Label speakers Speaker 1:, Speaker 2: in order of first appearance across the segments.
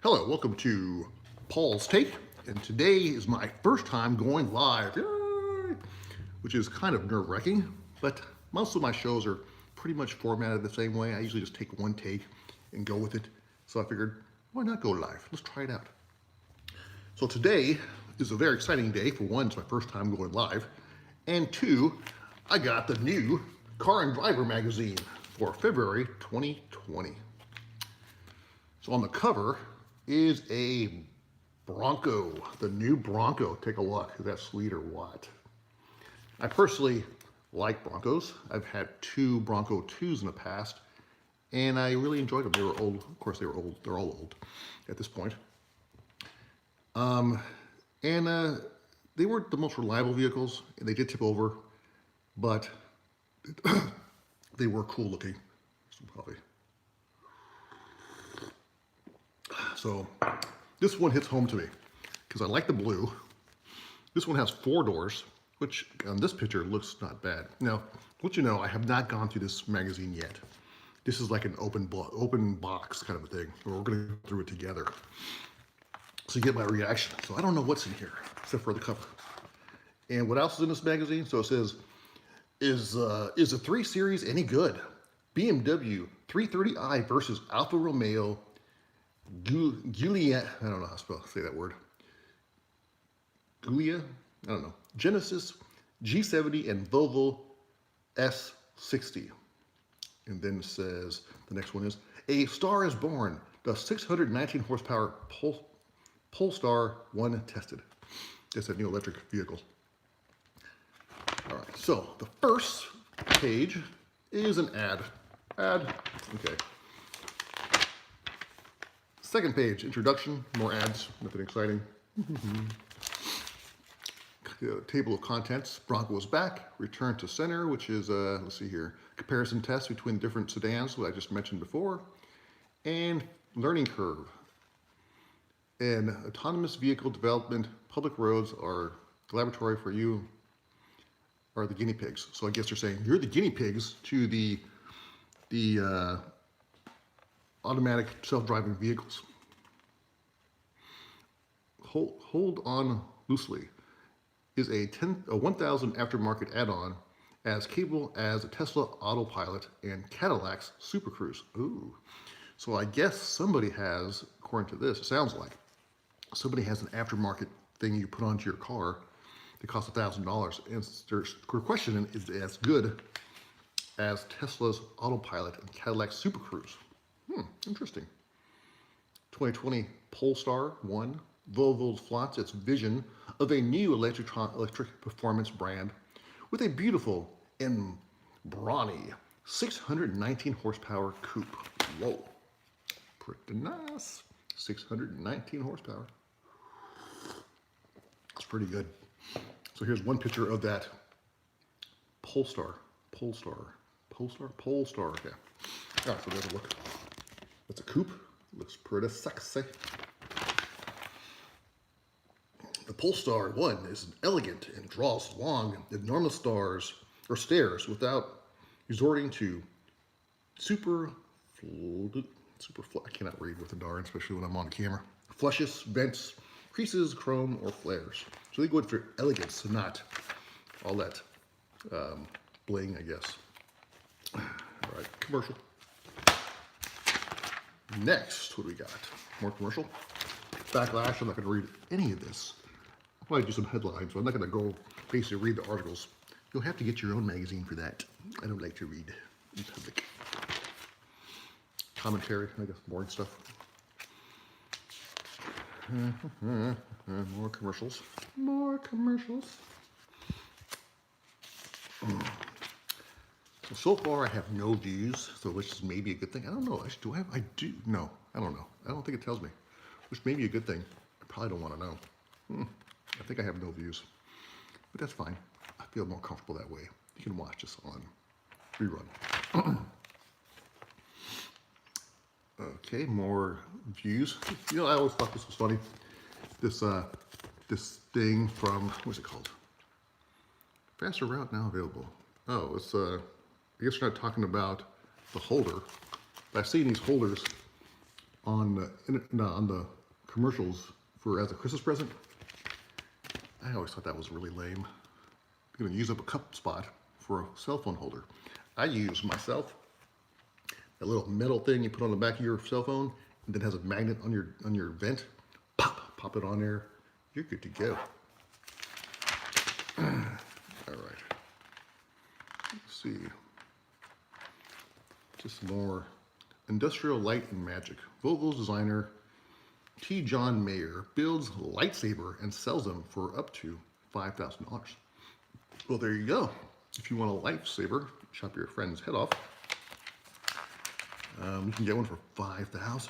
Speaker 1: Hello, welcome to Paul's Take, and today is my first time going live, yay! Which is kind of nerve-wracking, but most of my shows are pretty much formatted the same way. I usually just take one take and go with it, so I figured, why not go live? Let's try it out. So today is a very exciting day. For one, it's my first time going live, and two, I got the new Car and Driver magazine for February 2020. So on the cover is a Bronco, the new Bronco. Take a look. Is that sweet or what? I personally like Broncos. I've had two Bronco 2s in the past, and I really enjoyed them. They were old. Of course, they were old. They're all old at this point. They weren't the most reliable vehicles, and they did tip over, but they were cool looking. So this one hits home to me because I like the blue. This one has 4 doors, which on this picture looks not bad. Now, let you know, I have not gone through this magazine yet. This is like an open box kind of a thing, where we're going to go through it together. So you get my reaction. So I don't know what's in here, except for the cover. And what else is in this magazine? So it says, is the 3 Series any good? BMW 330i versus Alfa Romeo Giulia, I don't know how to say that word. Giulia, I don't know. Genesis G70 and Volvo S60. And then it says, the next one is, A Star is Born, the 619 horsepower Polestar 1 tested. That's a new electric vehicle. All right, so the first page is an ad. Okay. Second page, introduction, more ads, nothing exciting. Table of contents, Bronco is back, return to center, which is, let's see here, comparison test between different sedans, what I just mentioned before, and learning curve. And autonomous vehicle development, public roads are laboratory for you, are the guinea pigs. So I guess they're saying, you're the guinea pigs to the automatic self-driving vehicles. Hold on loosely is a 1,000 aftermarket add-on as capable as a Tesla Autopilot and Cadillac's Super Cruise. Ooh. So I guess somebody has, according to this, it sounds like, somebody has an aftermarket thing you put onto your car that costs $1,000. And their question is as good as Tesla's Autopilot and Cadillac's Super Cruise. Interesting. 2020 Polestar 1, Volvo flaunts its vision of a new electric performance brand with a beautiful and brawny 619 horsepower coupe. Whoa, pretty nice. 619 horsepower. That's pretty good. So here's one picture of that Polestar. Okay. All right, so there's a look. That's a coupe. Looks pretty sexy. The Polestar 1 is elegant and draws long, enormous stairs without resorting to I cannot read with the darn, especially when I'm on camera. Flushes, vents, creases, chrome, or flares. So they go for elegance, not all that bling, I guess. All right, commercial. Next, what do we got? More commercial. Backlash, I'm not going to read any of this. I'll probably do some headlines, but I'm not going to go basically read the articles. You'll have to get your own magazine for that. I don't like to read in public. Commentary, I guess, boring stuff. More commercials. So far, I have no views, so which is maybe a good thing. I don't know. Do I have? I do. No, I don't know. I don't think it tells me, which may be a good thing. I probably don't want to know. I think I have no views, but that's fine. I feel more comfortable that way. You can watch this on rerun. Okay, more views. You know, I always thought this was funny. This thing from, what's it called? Faster route now available. Oh, it's I guess we're not talking about the holder. But I've seen these holders on the commercials for as a Christmas present. I always thought that was really lame. You're gonna use up a cup spot for a cell phone holder. I use myself that little metal thing you put on the back of your cell phone, and then has a magnet on your vent. Pop it on there. You're good to go. All right. Let's see. Just more Industrial Light and Magic. Volvo's designer T. John Mayer builds lightsaber and sells them for up to $5,000. Well, there you go. If you want a lightsaber, chop your friend's head off. You can get one for $5,000.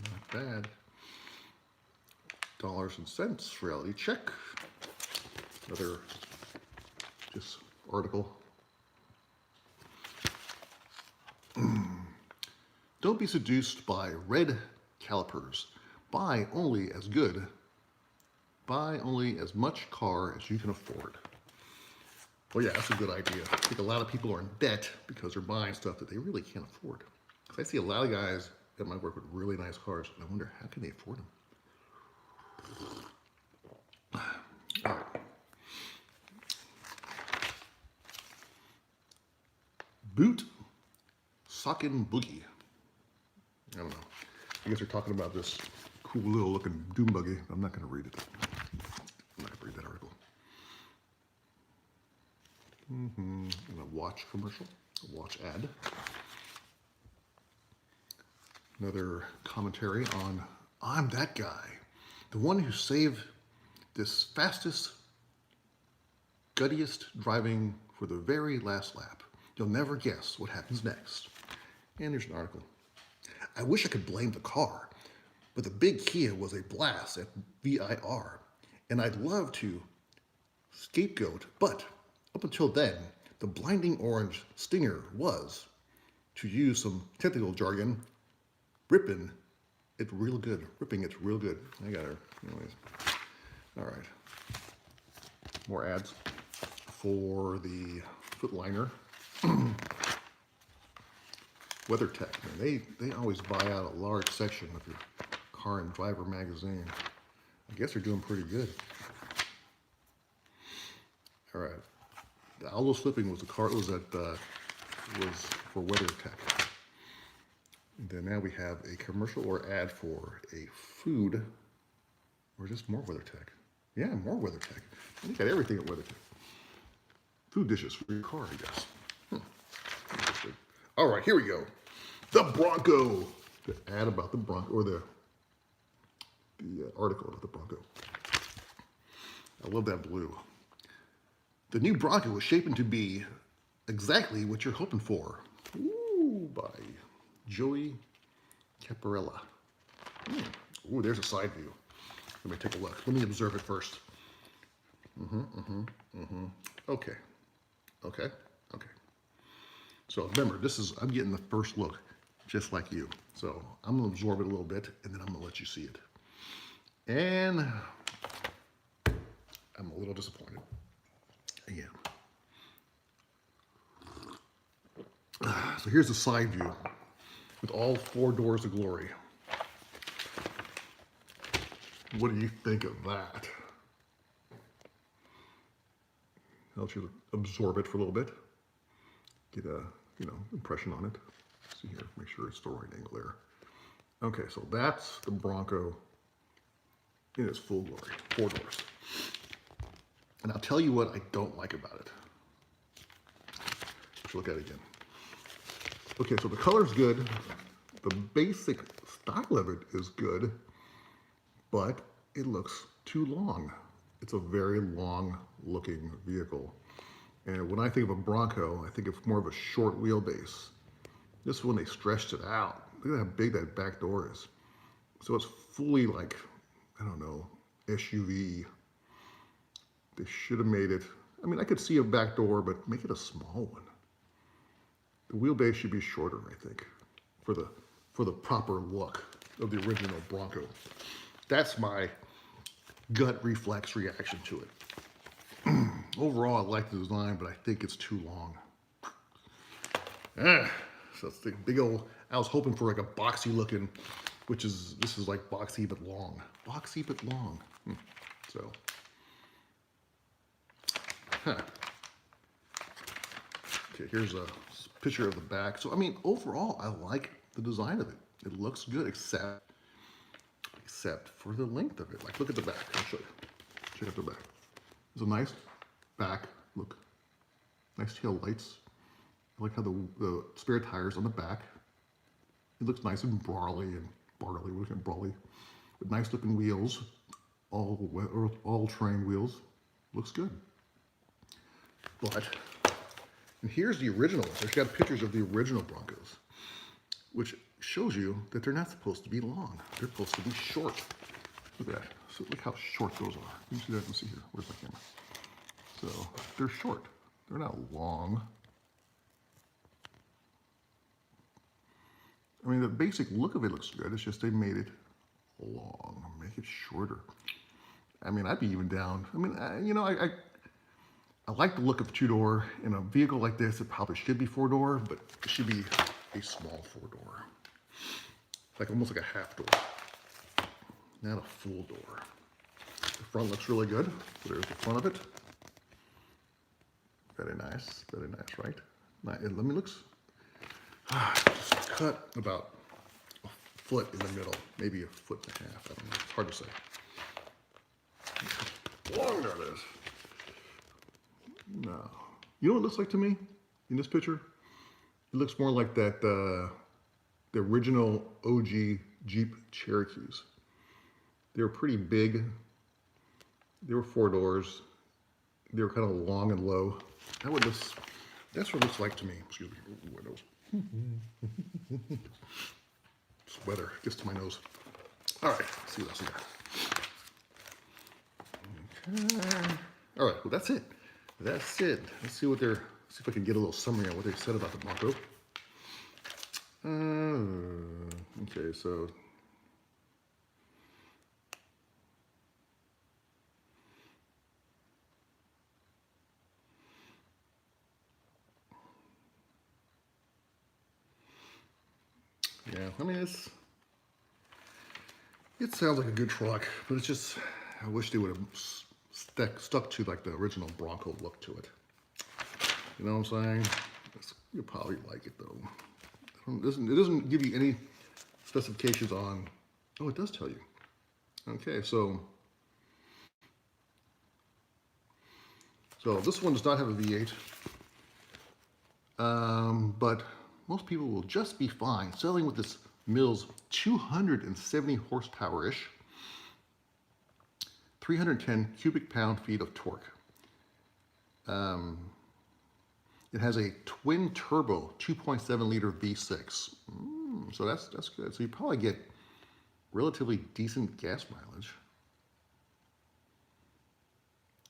Speaker 1: Not bad. Dollars and cents. Reality check. Another just article. Don't be seduced by red calipers. Buy only as good. Buy only as much car as you can afford. Well, yeah, that's a good idea. I think a lot of people are in debt because they're buying stuff that they really can't afford. Because I see a lot of guys at my work with really nice cars, and I wonder how can they afford them. All right. Boot Sockin' Boogie. I don't know. I guess they're talking about this cool little looking dune buggy. I'm not going to read it. I'm not going to read that article. And a watch commercial, a watch ad. Another commentary on I'm that guy, the one who saved this fastest, guttiest driving for the very last lap. You'll never guess what happens next. And there's an article. I wish I could blame the car, but the big Kia was a blast at VIR, and I'd love to scapegoat, but up until then, the blinding orange stinger was, to use some technical jargon, ripping it real good. Ripping it real good. I got her. Anyways. All right. More ads for the Footliner. WeatherTech, man, they always buy out a large section of your car and driver magazine. I guess they're doing pretty good. All right, the Aldo Slipping was the car. It was at was for WeatherTech. And then now we have a commercial or ad for a food, or just more WeatherTech. Yeah, more WeatherTech. You got everything at WeatherTech. Food dishes for your car, I guess. Interesting. All right, here we go. The Bronco. The ad about the Bronco, or the article about the Bronco. I love that blue. The new Bronco is shaping to be exactly what you're hoping for. Ooh, by Joey Caparella. Ooh, there's a side view. Let me take a look. Let me observe it first. Okay. So remember, I'm getting the first look, just like you. So I'm gonna absorb it a little bit, and then I'm gonna let you see it. And I'm a little disappointed. Again. So here's the side view with all 4 doors of glory. What do you think of that? Helps you absorb it for a little bit. Get a, impression on it. See here, make sure it's the right angle there. Okay, so that's the Bronco in its full glory, 4 doors. And I'll tell you what I don't like about it. Let's look at it again. Okay, so the color's good. The basic style of it is good, but it looks too long. It's a very long looking vehicle. And when I think of a Bronco, I think of more of a short wheelbase. This one, they stretched it out. Look at how big that back door is. So it's fully like, I don't know, SUV. They should have made it, I mean, I could see a back door, but make it a small one. The wheelbase should be shorter, I think, for the proper look of the original Bronco. That's my gut reflex reaction to it. Overall, I like the design, but I think it's too long. So it's the big old, I was hoping for like a boxy looking, this is like boxy but long. Boxy but long. So, okay, here's a picture of the back. So, I mean, overall, I like the design of it. It looks good, except for the length of it. Like, look at the back. I'll show you. Check out the back. It's a nice back. Look, nice tail lights. I like how the spare tires on the back. It looks nice and brawly and barley. We're looking at brawly with nice looking wheels, all terrain wheels. Looks good. But, and here's the original. There's got pictures of the original Broncos, which shows you that they're not supposed to be long. They're supposed to be short. Look at that. So look how short those are. You can see that. You can see here. Where's my camera? So they're short. They're not long. I mean, the basic look of it looks good. It's just they made it long, make it shorter. I mean, I'd be even down. I mean, you know, I like the look of the two-door. In a vehicle like this, it probably should be four-door, but it should be a small four-door. Like almost like a half door, not a full door. The front looks really good. So there's the front of it. Very nice, right? Let me look. Just cut about a foot in the middle, maybe a foot and a half. I don't know. It's hard to say. How long that is. No. You know what it looks like to me in this picture? It looks more like that the original OG Jeep Cherokees. They were pretty big. They were four doors. They were kind of long and low. That's what it looks like to me. Excuse me. Ooh, my nose. This weather gets to my nose. All right, let's see what else we got. Okay. All right, well that's it. That's it. Let's see what they're. See if I can get a little summary on what they said about the Bronco. Okay, so. Yeah, I mean, it sounds like a good truck, but it's just, I wish they would have stuck to like the original Bronco look to it. You know what I'm saying? You'll probably like it though. It doesn't give you any specifications on, oh, it does tell you. Okay, so this one does not have a V8, but most people will just be fine selling with this Mills 270 horsepower-ish, 310 cubic pound-feet of torque. It has a twin turbo 2.7 liter V6. So that's good. So you probably get relatively decent gas mileage.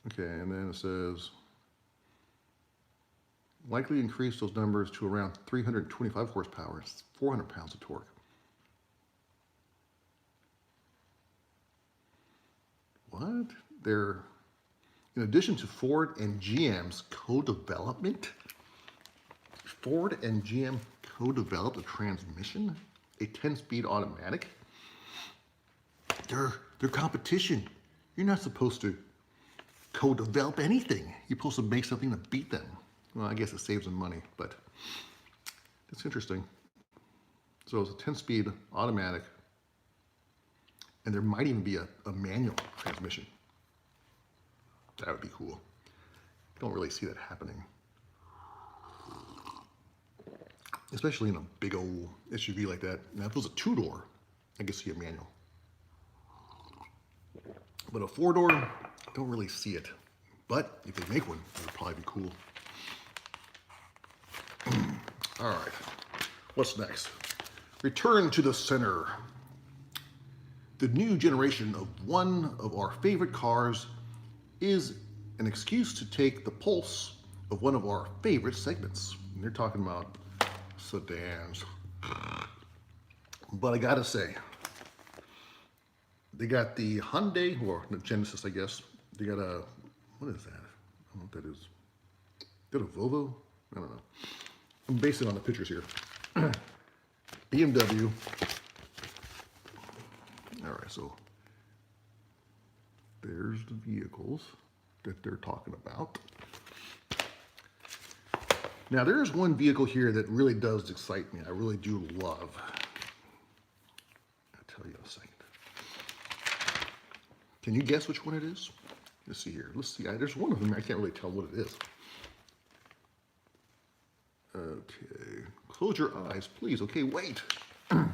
Speaker 1: Okay, and then it says likely increase those numbers to around 325 horsepower, 400 pounds of torque. What? They're, in addition to Ford and GM's co-development, Ford and GM co-developed a transmission, a 10-speed automatic. They're competition. You're not supposed to co-develop anything. You're supposed to make something to beat them. Well, I guess it saves them money, but it's interesting. So it's a 10-speed automatic, and there might even be a manual transmission. That would be cool. Don't really see that happening. Especially in a big old SUV like that. Now, if it was a two-door, I could see a manual. But a four-door, don't really see it. But if they make one, it would probably be cool. All right, what's next? Return to the center. The new generation of one of our favorite cars is an excuse to take the pulse of one of our favorite segments. And they're talking about sedans. But I gotta say, they got the Hyundai, or the Genesis, I guess. They got a, what is that? I don't know what that is. Is that a Volvo? I don't know. I'm basing it on the pictures here. BMW. All right, so there's the vehicles that they're talking about. Now, there's one vehicle here that really does excite me. I really do love. I'll tell you in a second. Can you guess which one it is? Let's see here. Let's see. There's one of them. I can't really tell what it is. Okay. Close your eyes, please. Okay, wait. Okay,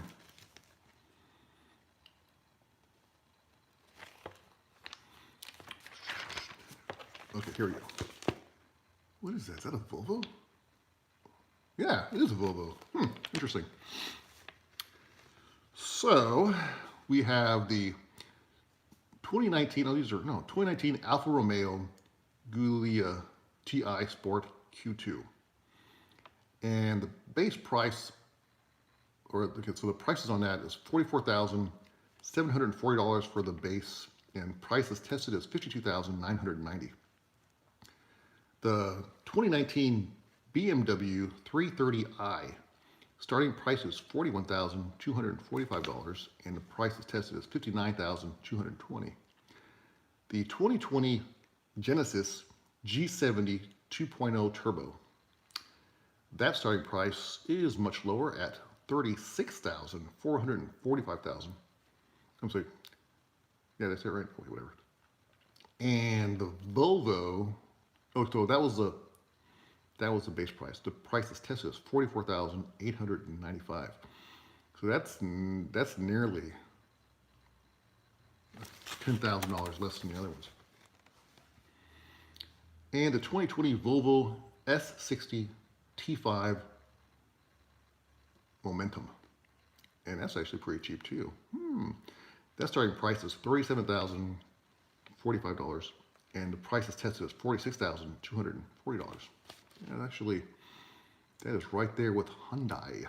Speaker 1: here we go. What is that? Is that a Volvo? Yeah, it is a Volvo. Interesting. So, we have the 2019 Alfa Romeo Giulia TI Sport Q2. And the base price, so the prices on that is $44,740 for the base, and prices tested is $52,990. The 2019 BMW 330i starting price is $41,245, and the price is tested as $59,220. The 2020 Genesis G70 2.0 Turbo, that starting price is much lower at $36,445. I'm sorry. Yeah, that's it, right? Okay, whatever. And the Volvo, so that was the base price. The price is tested as $44,895. So that's nearly $10,000 less than the other ones. And the 2020 Volvo S60 T5 Momentum, and that's actually pretty cheap too. That starting price is $37,045, and the price is tested as $46,240. And actually, that is right there with Hyundai,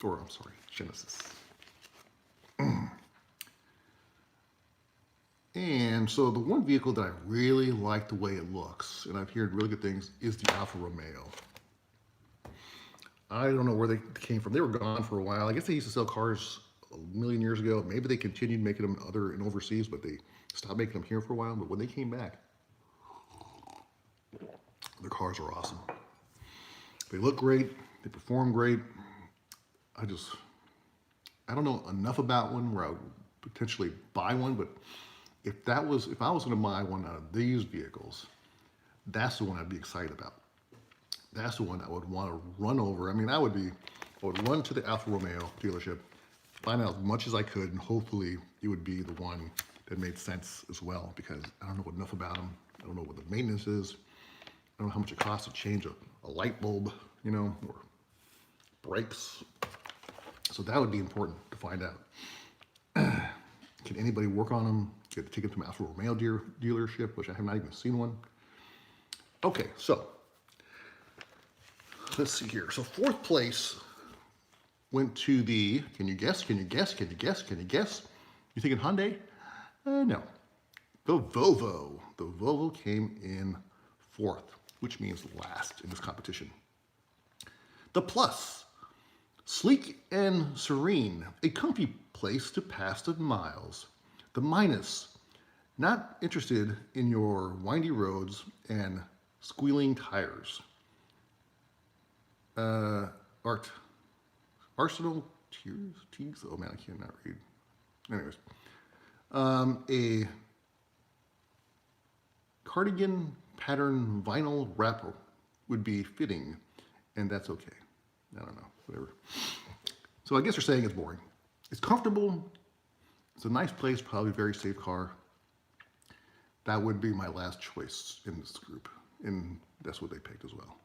Speaker 1: or I'm sorry, Genesis. And so the one vehicle that I really like the way it looks, and I've heard really good things, is the Alfa Romeo. I don't know where they came from. They were gone for a while. I guess they used to sell cars a million years ago. Maybe they continued making them overseas, but they stopped making them here for a while. But when they came back, their cars are awesome. They look great. They perform great. I don't know enough about one where I would potentially buy one, but if I was going to buy one out of these vehicles, that's the one I'd be excited about. That's the one I would want to run over. I mean, I would run to the Alfa Romeo dealership, find out as much as I could, and hopefully it would be the one that made sense as well, because I don't know enough about them. I don't know what the maintenance is. I don't know how much it costs to change a light bulb, or brakes. So that would be important to find out. Can anybody work on them? Get to take them to an Alfa Romeo dealership, which I have not even seen one. Okay, so let's see here. So fourth place went to the, can you guess? You thinking Hyundai? No. The Volvo. The Volvo came in fourth, which means last in this competition. The Plus. Sleek and serene, a comfy place to pass the miles. The Minus. Not interested in your windy roads and squealing tires. Arsenal Tees. Oh man, I cannot read. Anyways, a cardigan pattern vinyl wrapper would be fitting, and that's okay. I don't know, whatever. So I guess they're saying it's boring. It's comfortable. It's a nice place, probably a very safe car. That would be my last choice in this group, and that's what they picked as well.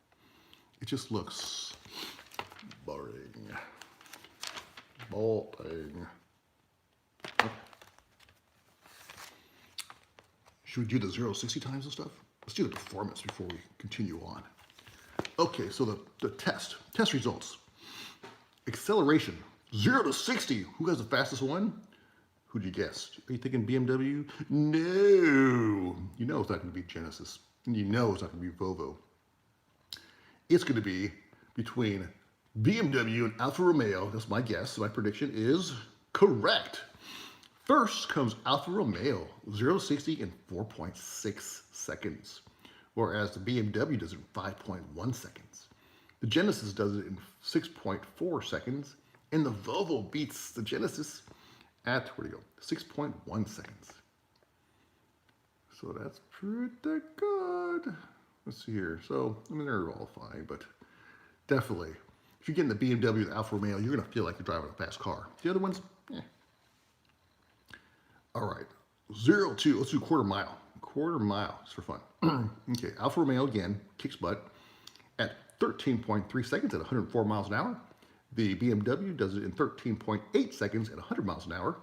Speaker 1: It just looks boring. Boring. Okay. Should we do the 0-60 times and stuff? Let's do the performance before we continue on. Okay, so the test results. Acceleration, 0-60. Who has the fastest one? Who'd you guess? Are you thinking BMW? No. You know it's not going to be Genesis. And you know it's not going to be Volvo. It's going to be between BMW and Alfa Romeo, that's my guess, my prediction is correct. First comes Alfa Romeo, 0 to 60 in 4.6 seconds, whereas the BMW does it in 5.1 seconds. The Genesis does it in 6.4 seconds, and the Volvo beats the Genesis at, where'd it go, 6.1 seconds. So that's pretty good. Let's see here. So, I mean, they're all fine, but definitely, if you're getting the BMW, the Alfa Romeo, you're going to feel like you're driving a fast car. The other ones, eh. All right, 0 to, let's do quarter mile. Quarter mile, just for fun. Okay, Alfa Romeo again, kicks butt at 13.3 seconds at 104 miles an hour. The BMW does it in 13.8 seconds at 100 miles an hour.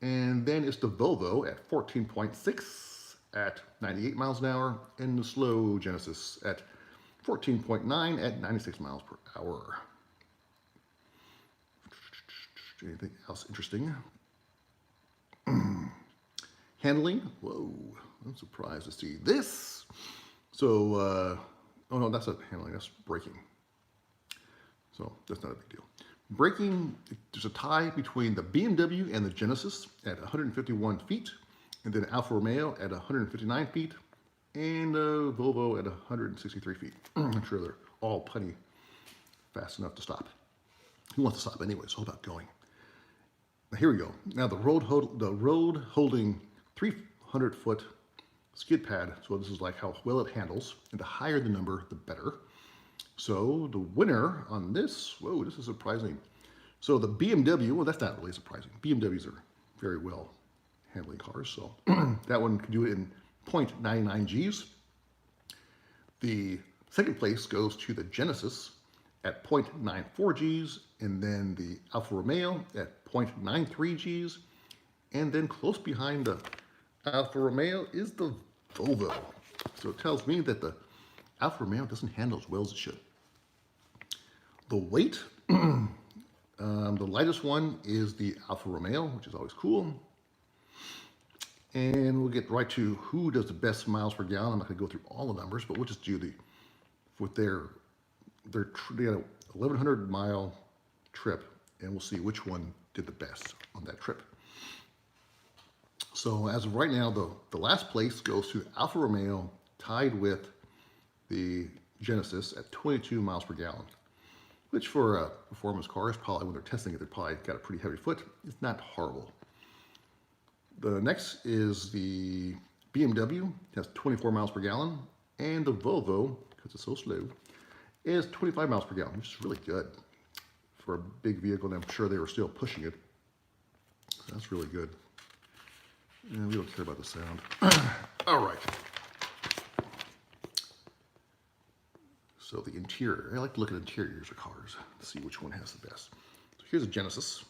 Speaker 1: And then it's the Volvo at 14.6 at 98 miles an hour, and the slow Genesis at 14.9 at 96 miles per hour. Anything else interesting? Handling, whoa, I'm surprised to see this. So, oh no, that's not handling, that's braking. So that's not a big deal. Braking, there's a tie between the BMW and the Genesis at 151 feet, and then Alfa Romeo at 159 feet, and Volvo at 163 feet. I'm sure they're all plenty fast enough to stop. Who wants to stop anyway? It's all about going. Now here we go. Now the road holding 300-foot skid pad. So this is like how well it handles, and the higher the number, the better. So the winner on this, whoa, this is surprising. So the BMW, well, that's not really surprising. BMWs are very well handling cars, so that one can do it in 0.99 Gs. The second place goes to the Genesis at 0.94 Gs, and then the Alfa Romeo at 0.93 Gs, and then close behind the Alfa Romeo is the Volvo. So it tells me that the Alfa Romeo doesn't handle as well as it should. The weight, the lightest one is the Alfa Romeo, which is always cool. And we'll get right to who does the best miles per gallon. I'm not going to go through all the numbers, but we'll just do with they had a 1,100 mile trip, and we'll see which one did the best on that trip. So as of right now, the last place goes to Alfa Romeo, tied with the Genesis at 22 miles per gallon, which for a performance car is probably, when they're testing it, they're probably got a pretty heavy foot. It's not horrible. The next is the BMW, has 24 miles per gallon, and the Volvo, because it's so slow, is 25 miles per gallon, which is really good for a big vehicle, and I'm sure they were still pushing it. So that's really good. And we don't care about the sound. All right. So the interior, I like to look at interiors of cars to see which one has the best. So here's a Genesis.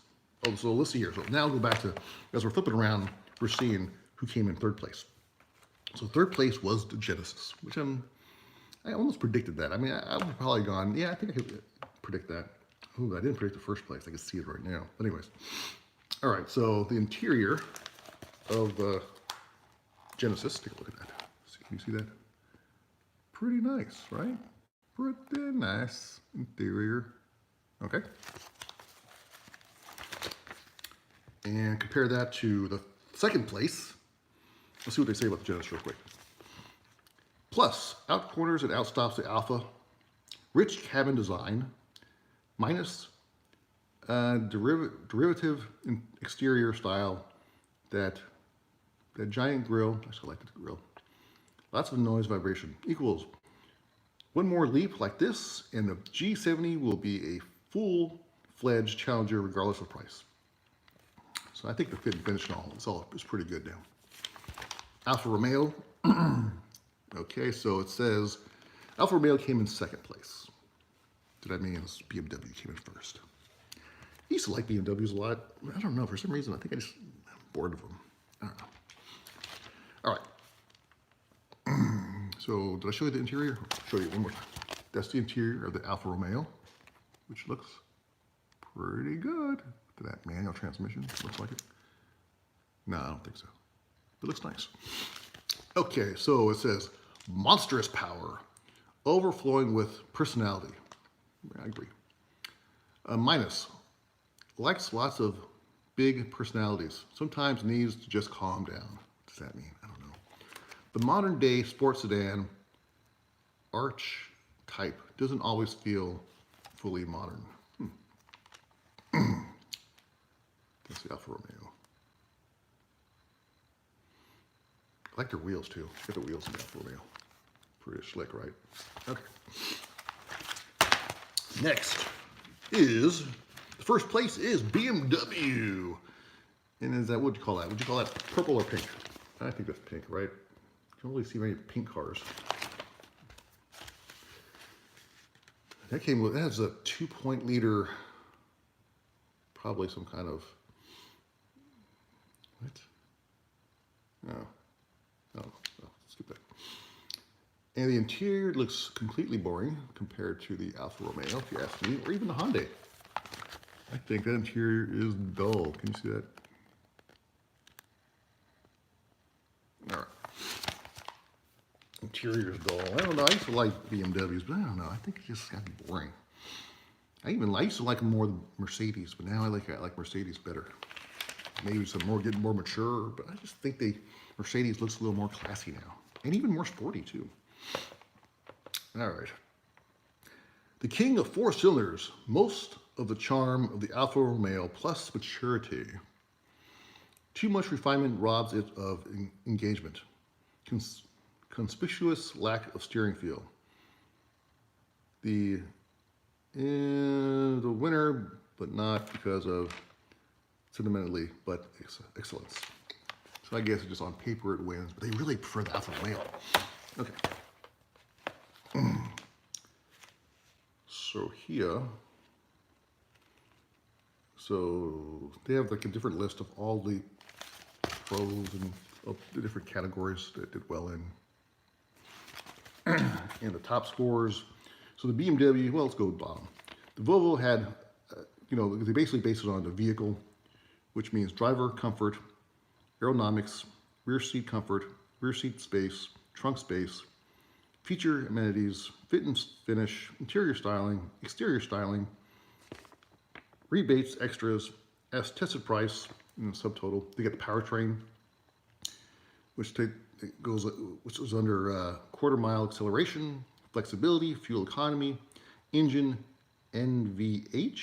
Speaker 1: Oh, so let's see here. So now go back to, as we're flipping around, we're seeing who came in third place. So third place was the Genesis, which I almost predicted that. I mean, I would have probably gone, yeah, I think I could predict that. Ooh, I didn't predict the first place. I can see it right now. But anyways, all right, so the interior of the Genesis, take a look at that. Can you see that? Pretty nice, right? Pretty nice interior. Okay. And compare that to the second place. Let's see what they say about the Genesis real quick. Plus, out corners and outstops the Alfa. Rich cabin design. Minus derivative exterior style. That giant grille. I still like the grille. Lots of noise vibration. Equals one more leap like this, and the G70 will be a full-fledged challenger regardless of price. So I think the fit and finish and all is pretty good now. Alfa Romeo. Okay, so it says Alfa Romeo came in second place. Did I mean BMW came in first? I used to like BMWs a lot. I don't know, for some reason, I think I'm bored of them. I don't know. All right. So did I show you the interior? I'll show you one more time. That's the interior of the Alfa Romeo, which looks pretty good. Look at that manual transmission. Looks like it. No, I don't think so. It looks nice. Okay, so it says monstrous power, overflowing with personality. I agree. Minus, likes lots of big personalities. Sometimes needs to just calm down. What does that mean? I don't know. The modern day sports sedan arch type doesn't always feel fully modern. That's the Alfa Romeo. I like their wheels too. Look at the wheels in the Alfa Romeo. Pretty slick, right? Okay. Next is, the first place is BMW. And is that, what would you call that? Would you call that purple or pink? I think that's pink, right? I don't really see many pink cars. That has a 2.0 probably some kind of, what? No, skip that. And the interior looks completely boring compared to the Alfa Romeo, if you ask me, or even the Hyundai. I think that interior is dull. Can you see that? All right. Interior is dull. I don't know. I used to like BMWs, but I don't know. I think it just got boring. I used to like them more than Mercedes, but now I like Mercedes better. Maybe some more, getting more mature, but I just think Mercedes looks a little more classy now, and even more sporty too. All right. The king of four cylinders, most of the charm of the Alfa Romeo plus maturity. Too much refinement robs it of engagement. Conspicuous lack of steering feel. The winner, but not because of sentimentally, but excellence. So I guess just on paper it wins, but they really prefer the Alfa Romeo. Okay. So here, so they have like a different list of all the pros and of the different categories that did well in. And the top scores. So the BMW, well, let's go bottom. The Volvo had, they basically based it on the vehicle, which means driver comfort, aerodynamics, rear seat comfort, rear seat space, trunk space, feature amenities, fit and finish, interior styling, exterior styling, rebates, extras, as tested price in the subtotal. They get the powertrain, which is under quarter mile acceleration, flexibility, fuel economy, engine, NVH,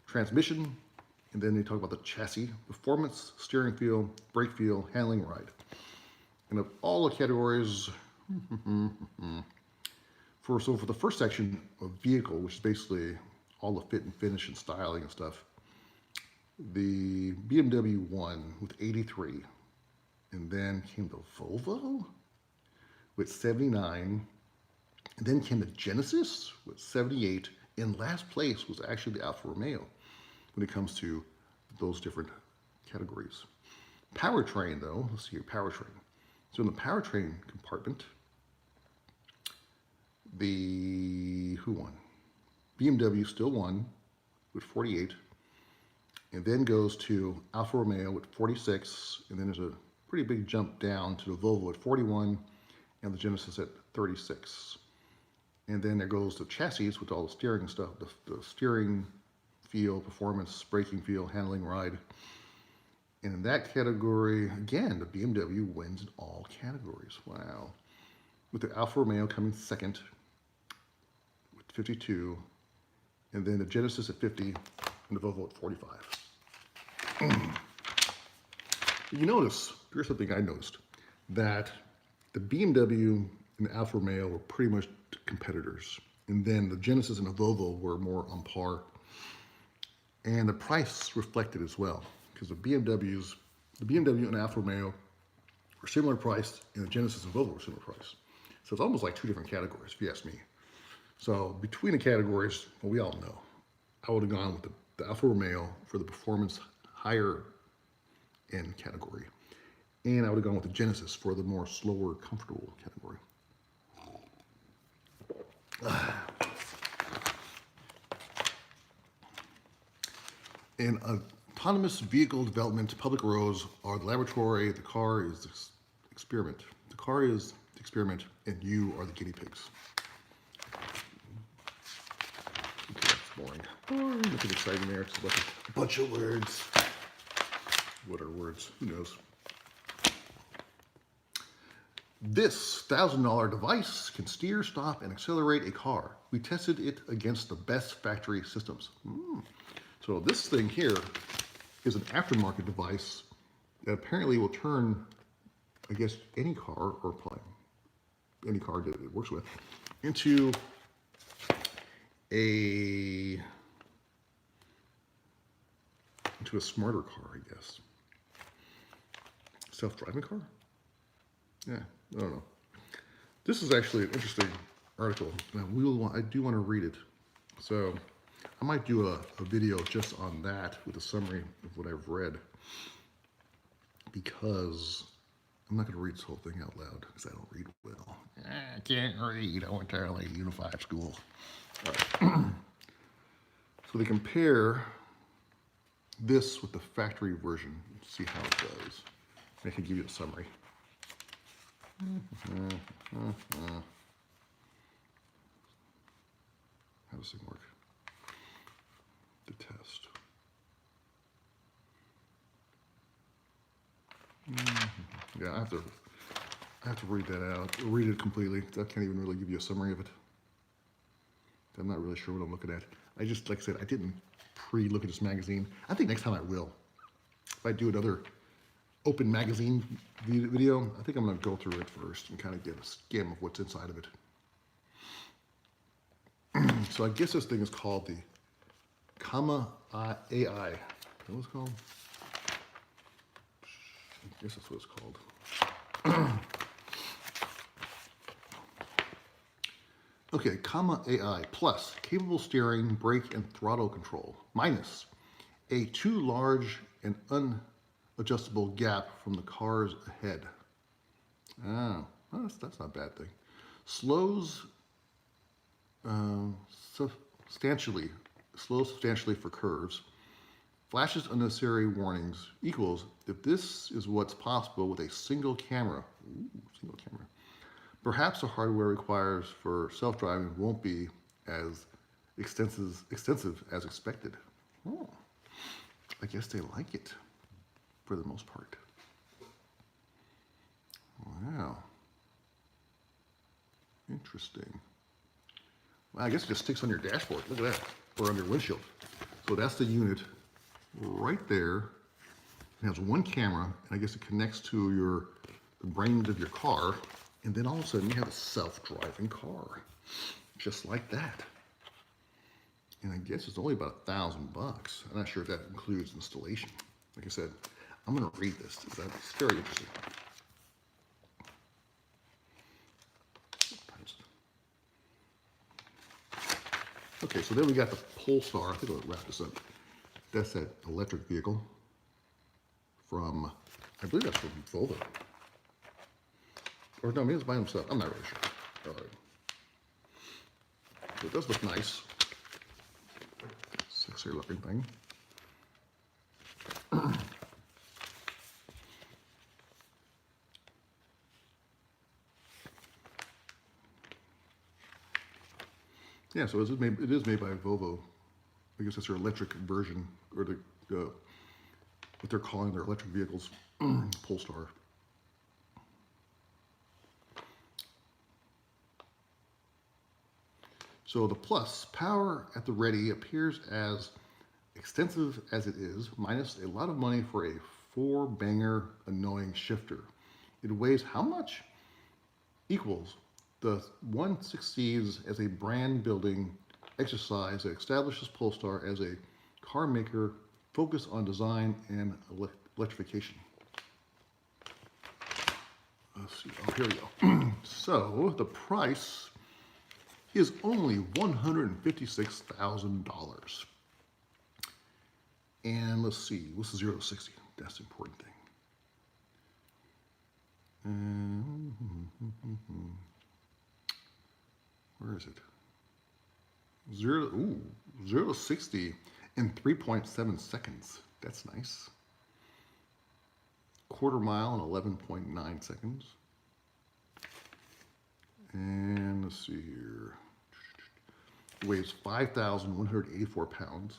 Speaker 1: transmission, and then they talk about the chassis, performance, steering feel, brake feel, handling, ride. And of all the categories, for the first section of vehicle, which is basically all the fit and finish and styling and stuff, the BMW won with 83, and then came the Volvo with 79, and then came the Genesis with 78. In last place was actually the Alfa Romeo when it comes to those different categories. Powertrain, though, let's see here, powertrain. So in the powertrain compartment, who won? BMW still won with 48, and then goes to Alfa Romeo with 46, and then there's a pretty big jump down to the Volvo at 41, and the Genesis at 36. And then there goes the chassis with all the steering stuff, the steering feel, performance, braking feel, handling, ride. And in that category, again, the BMW wins in all categories. Wow. With the Alfa Romeo coming second with 52, and then the Genesis at 50, and the Volvo at 45. You notice, here's something I noticed, that the BMW and the Alfa Romeo were pretty much competitors. And then the Genesis and the Volvo were more on par. And the price reflected as well, because the BMW and Alfa Romeo were similar priced, and the Genesis and Volvo were similar priced. So it's almost like two different categories, if you ask me. So between the categories, well, we all know, I would have gone with the Alfa Romeo for the performance higher end category. And I would have gone with the Genesis for the more slower, comfortable category. In autonomous vehicle development, public roads are the laboratory, the car is the experiment. The car is the experiment, and you are the guinea pigs. boring. Boring. Nothing exciting there. It's a bunch of words. What are words? Who knows? This $1,000 device can steer, stop, and accelerate a car. We tested it against the best factory systems. So this thing here is an aftermarket device that apparently will turn, I guess, any car or plane, any car that it works with, into a smarter car, I guess. Self-driving car? Yeah, I don't know. This is actually an interesting article. I do want to read it. So I might do a video just on that with a summary of what I've read, because I'm not going to read this whole thing out loud because I don't read well. I can't read. I went to LA Unified School. All right. So they compare this with the factory version. See how it does. I can give you a summary. How does it work? The test. Yeah, I have to read that out. Read it completely. I can't even really give you a summary of it. I'm not really sure what I'm looking at. I just, like I said, I didn't pre-look at this magazine. I think next time I will. If I do another open magazine video, I think I'm going to go through it first and kind of get a skim of what's inside of it. So I guess this thing is called the Comma AI. Is that what it's called? I guess that's what it's called. Okay, Comma AI plus capable steering, brake, and throttle control, minus a too large and unadjustable gap from the cars ahead. Oh, well, that's not a bad thing. Slows substantially for curves. Flashes unnecessary warnings. Equals if this is what's possible with a single camera. Ooh, single camera. Perhaps the hardware requires for self-driving won't be as extensive as expected. Oh, I guess they like it for the most part. Wow. Interesting. Well, I guess it just sticks on your dashboard. Look at that. Or on your windshield. So that's the unit right there. It has one camera, and I guess it connects to the brains of your car. And then all of a sudden you have a self-driving car, just like that. And I guess it's only about $1,000. I'm not sure if that includes installation. Like I said, I'm going to read this. That's very interesting. Okay, so then we got the Polestar. I think I'll wrap this up. That's that electric vehicle from, I believe that's from Volvo. Or no, maybe it's by himself. I'm not really sure. All right. So it does look nice. Sexy looking thing. Yeah, so it is made by Volvo. I guess that's their electric version, or what they're calling their electric vehicles, Polestar. So the Plus, power at the ready, appears as extensive as it is, minus a lot of money for a 4-banger annoying shifter. It weighs how much? Equals the one succeeds as a brand building exercise that establishes Polestar as a car maker focused on design and electrification. Let's see, oh, here we go. So the price is only $156,000. And let's see, what's the 0 to 60? That's the important thing. Where is it? 0 to 60 in 3.7 seconds. That's nice. Quarter mile in 11.9 seconds. And let's see here. weighs 5,184 pounds.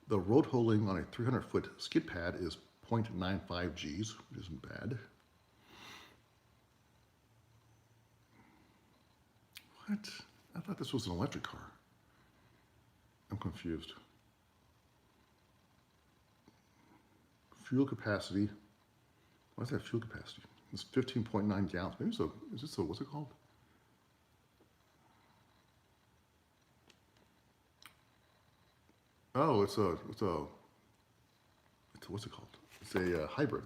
Speaker 1: The road holding on a 300-foot skid pad is 0.95 Gs, which isn't bad. What? I thought this was an electric car. I'm confused. Fuel capacity. What is that fuel capacity? It's 15.9 gallons. Maybe so. Is this a, what's it called? Oh, it's a what's it called? It's a hybrid.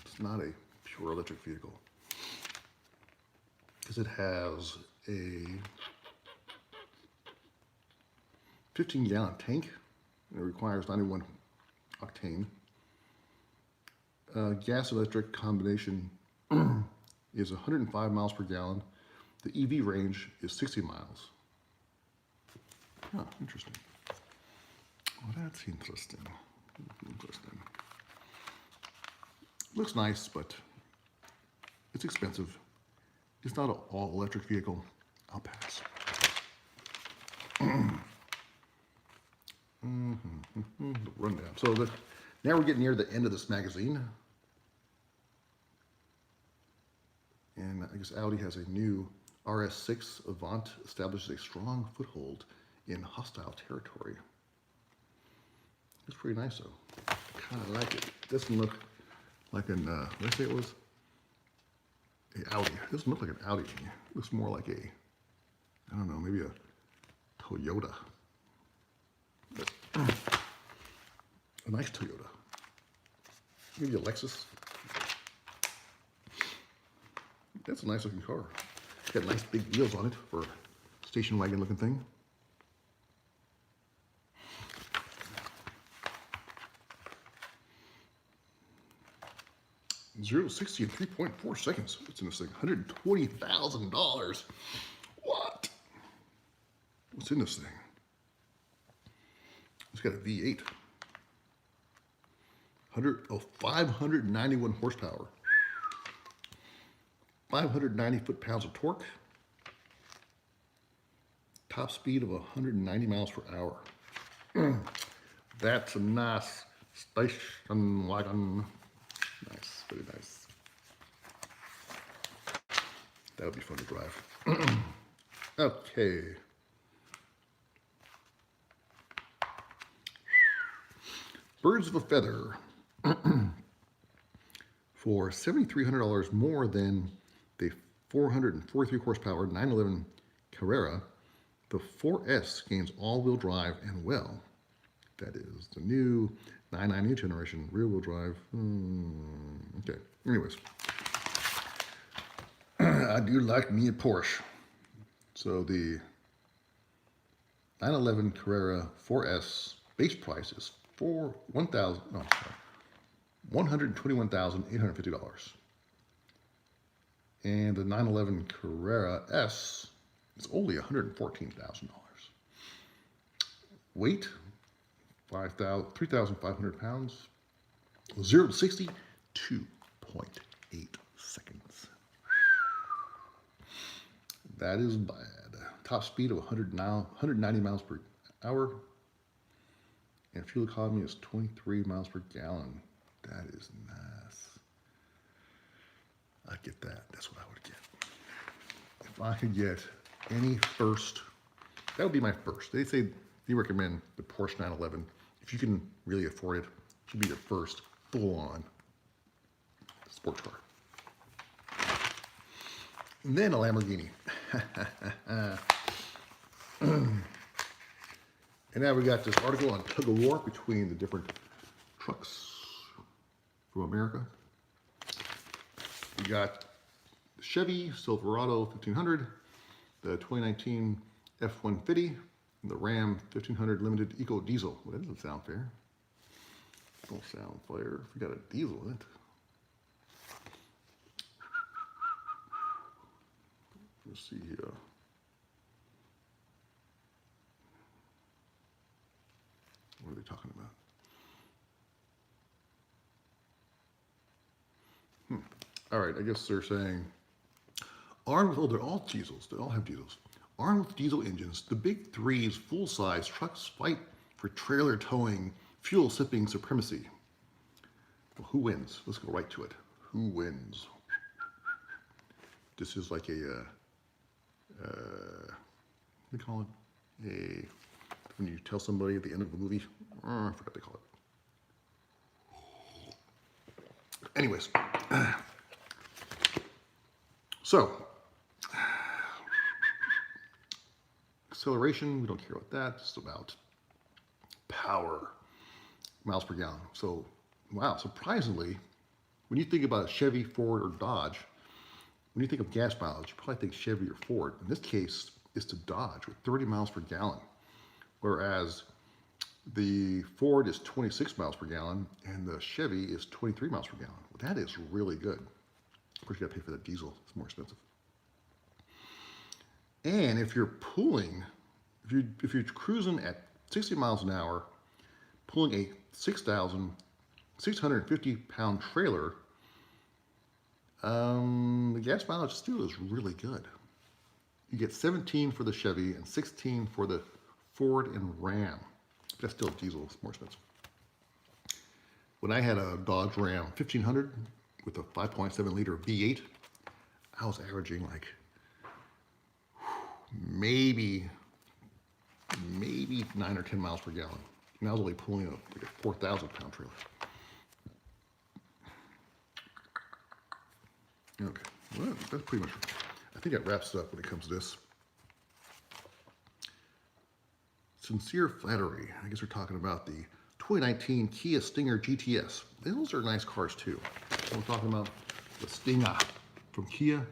Speaker 1: It's not a pure electric vehicle because it has a 15-gallon tank and it requires 91 octane. Gas electric combination is 105 miles per gallon. The EV range is 60 miles. Oh, interesting. Well, that's interesting. Interesting. Looks nice, but it's expensive. It's not an all-electric vehicle. I'll pass. The rundown. So now we're getting near the end of this magazine. And I guess Audi has a new RS6 Avant establishes a strong foothold in hostile territory. It's pretty nice though. I kind of like it. It doesn't look like an, what did I say it was? A Audi. It doesn't look like an Audi to me. It looks more like a, I don't know, maybe a Toyota. But, a nice Toyota. Maybe a Lexus. That's a nice looking car. It's got nice big wheels on it for a station wagon looking thing. Zero to 60 in 3.4 seconds. What's in this thing? $120,000. What? What's in this thing? It's got a V8. 591 horsepower. 590 foot-pounds of torque. Top speed of 190 miles per hour. That's a nice station wagon. Nice, very nice. That would be fun to drive. Okay. Birds of a feather. For $7,300 more than the 443 horsepower 911 Carrera, the 4S gains all-wheel drive and well. That is the new 998 generation rear-wheel drive. Okay, anyways. I do like me a Porsche. So the 911 Carrera 4S base price is $121,850. And the 911 Carrera S is only $114,000. Weight, 3,500 pounds. 0 to 60, 2.8 seconds. That is bad. Top speed of 190 miles per hour. And fuel economy is 23 miles per gallon. That is nice. I'd get that. That's what I would get. If I could get any first, that would be my first. They say they recommend the Porsche 911. If you can really afford it, it should be your first full-on sports car. And then a Lamborghini. And now we got this article on tug of war between the different trucks from America. We got the Chevy Silverado 1500, the 2019 F-150, and the Ram 1500 Limited Eco Diesel. Well, that doesn't sound fair. Don't sound fair if we got a diesel in it. Let's see here. What are they talking about? All right, I guess they're saying, they're all diesels. They all have diesels. Armed with diesel engines, the Big Three's full-size trucks fight for trailer towing, fuel-sipping supremacy. Well, who wins? Let's go right to it. Who wins? This is like a, what do you call it? When you tell somebody at the end of the movie, I forgot what they call it. Anyways, so acceleration, we don't care about that. It's about power, miles per gallon. So, wow, surprisingly, when you think about a Chevy, Ford, or Dodge, when you think of gas mileage, you probably think Chevy or Ford. In this case, it's the Dodge with 30 miles per gallon, whereas the Ford is 26 miles per gallon and the Chevy is 23 miles per gallon. Well, that is really good. Of course, you gotta pay for that diesel. It's more expensive. And if you're pulling, if you're cruising at 60 miles an hour, pulling a 6,650 pound trailer, the gas mileage still is really good. You get 17 for the Chevy and 16 for the Ford and Ram. But that's still diesel, it's more expensive. When I had a Dodge Ram 1500 with a 5.7 liter V8, I was averaging like maybe 9 or 10 miles per gallon. And I was only pulling like a 4,000 pound trailer. Okay, well, that's pretty much, I think that wraps it up when it comes to this. Sincere flattery. I guess we're talking about the 2019 Kia Stinger GTS. Those are nice cars too. So we're talking about the Stinger from Kia.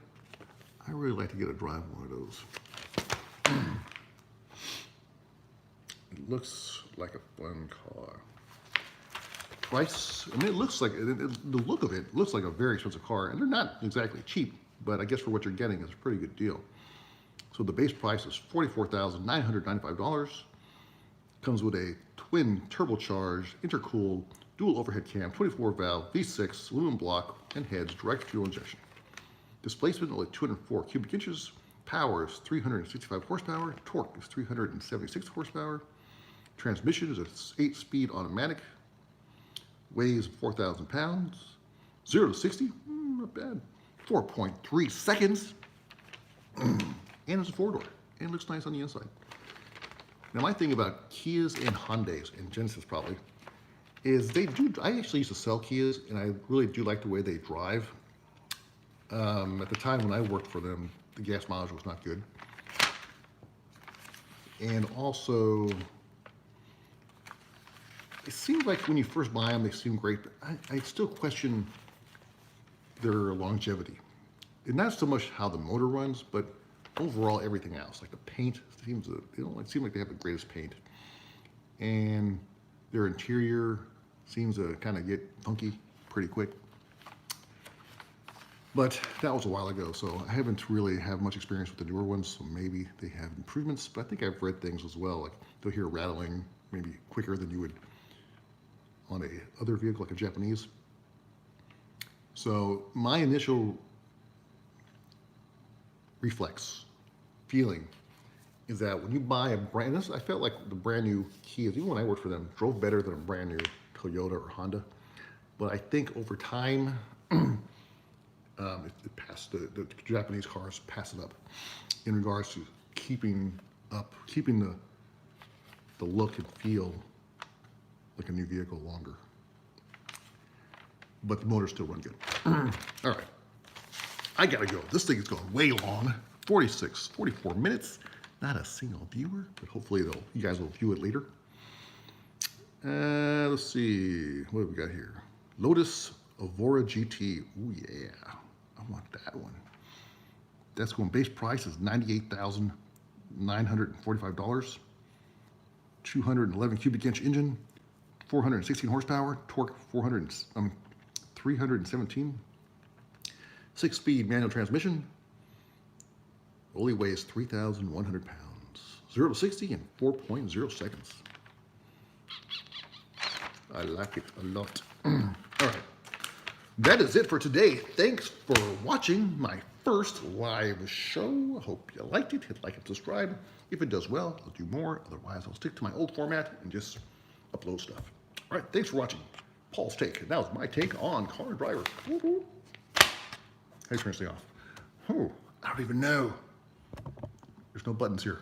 Speaker 1: I really like to get a drive one of those. It looks like a fun car. Price, I mean, it looks like, the look of it looks like a very expensive car, and they're not exactly cheap, but I guess for what you're getting is a pretty good deal. So the base price is $44,995. Comes with a twin turbocharged, intercooled, dual overhead cam, 24 valve, V6, aluminum block, and heads, direct fuel injection. Displacement only 204 cubic inches. Power is 365 horsepower. Torque is 376 horsepower. Transmission is an 8-speed automatic. Weighs 4,000 pounds. 0 to 60, not bad. 4.3 seconds. And it's a 4-door. And it looks nice on the inside. Now, my thing about Kias and Hyundais, and Genesis probably, is I actually used to sell Kias, and I really do like the way they drive. At the time when I worked for them, the gas mileage was not good. And also, it seems like when you first buy them, they seem great, but I still question their longevity. And not so much how the motor runs, but overall everything else. Like the paint seems to, they don't seem like they have the greatest paint. And their interior seems to kind of get funky pretty quick. But that was a while ago, so I haven't really had much experience with the newer ones, so maybe they have improvements. But I think I've read things as well, like they'll hear rattling maybe quicker than you would on a other vehicle, like a Japanese. So my initial reflex feeling is that when you buy a brand, I felt like the brand new Kias, even when I worked for them, drove better than a brand new Toyota or Honda. But I think over time, it passed, the Japanese cars pass it up in regards to keeping the look and feel like a new vehicle longer. But the motors still run good. All right, I gotta go. This thing is going way long, 44 minutes. Not a single viewer, but hopefully you guys will view it later. Let's see, what have we got here? Lotus Evora GT, oh yeah, I want that one. That's going, base price is $98,945. 211 cubic inch engine, 416 horsepower, torque 317. 6-speed manual transmission. Only weighs 3,100 pounds. 0 to 60 in 4.0 seconds. I like it a lot. All right. that is it for today. Thanks for watching my first live show. I hope you liked it. Hit like and subscribe. If it does well, I'll do more. Otherwise, I'll stick to my old format and just upload stuff. All right, thanks for watching Paul's Take. That was my take on car drivers. Woo-hoo. How do you turn this thing off? Oh, I don't even know. There's no buttons here.